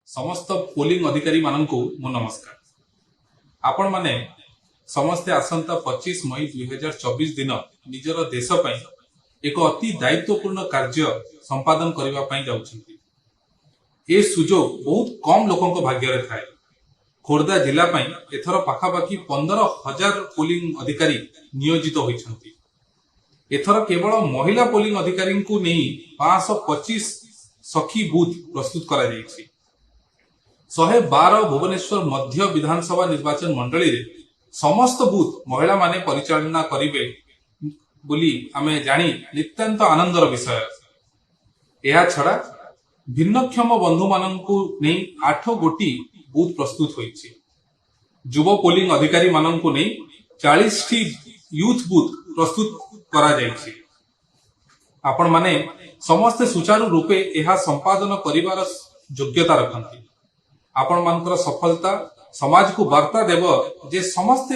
समस्त पोलिंग अधिकारी माननकु मो नमस्कार। आपण माने समस्ते आसंता 25 मई 2024 दिन निजर देश पई एक अति दायित्वपूर्ण कार्य संपादन करबा पई जाउछन्ती। ए सुजोग बहुत कम लोकंक भाग्य रे थाए। खोर्धा जिला पई एथर पाखापाखी 15,000 पोलिंग अधिकारी नियोजित होइछन्ती। एथर केवल महिला पोलिंग अधिकारी को नहीं 525 सखी बूथ प्रस्तुत करा जायछि। 112 भुवनेश्वर मध्य विधानसभा निर्वाचन मंडली रे समस्त बूथ महिला माने परिचालना करिवे बोली आमे जानी नित्यंत आनंदर विषय। एहा छड़ा भिन्नक्षम बंधु माननकु नै 8 गोटी बूथ प्रस्तुत होइछि। युव पोलिंग अधिकारी माननकु नै 40 टी यूथ बूथ प्रस्तुत करा जायछि। आपण माने समस्त सुचारू रूपे एहा संपादन करिवार योग्यता रखन्ति। आपण मानकर सफलता समाज को वार्ता देव जे समस्त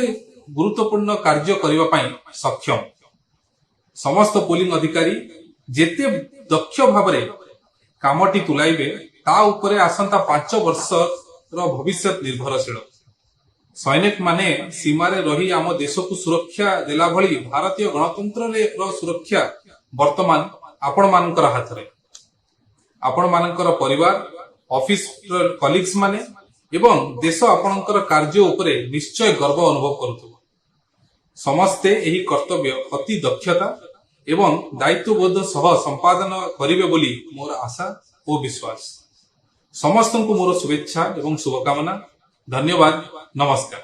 गुरुत्वपूर्ण कार्य करिवा पई सक्षम। समस्त पोलिंग अधिकारी जेते दक्ष भाबरे कामटी तुलाइबे ता उपरे आसंता 5 वर्ष रो भविष्य निर्भरशील। सैनिक माने सीमा रे रही आम देश को सुरक्षा देला भली भारतीय गणतंत्र रे रो सुरक्षा वर्तमान आपण मानकर हाथ रे। आपण मानकर परिवार ऑफिस कलीग्स माने एवं देश आपणकर कार्य उपरे निश्चय गर्व अनुभव करुथबो। समस्ते एही कर्तव्य अति दक्षता एवं दायित्वबोध सह संपादन करिवे बोली मोर आशा और विश्वास। समस्तन को मोर शुभेच्छा एवं शुभकामना। धन्यवाद। नमस्कार।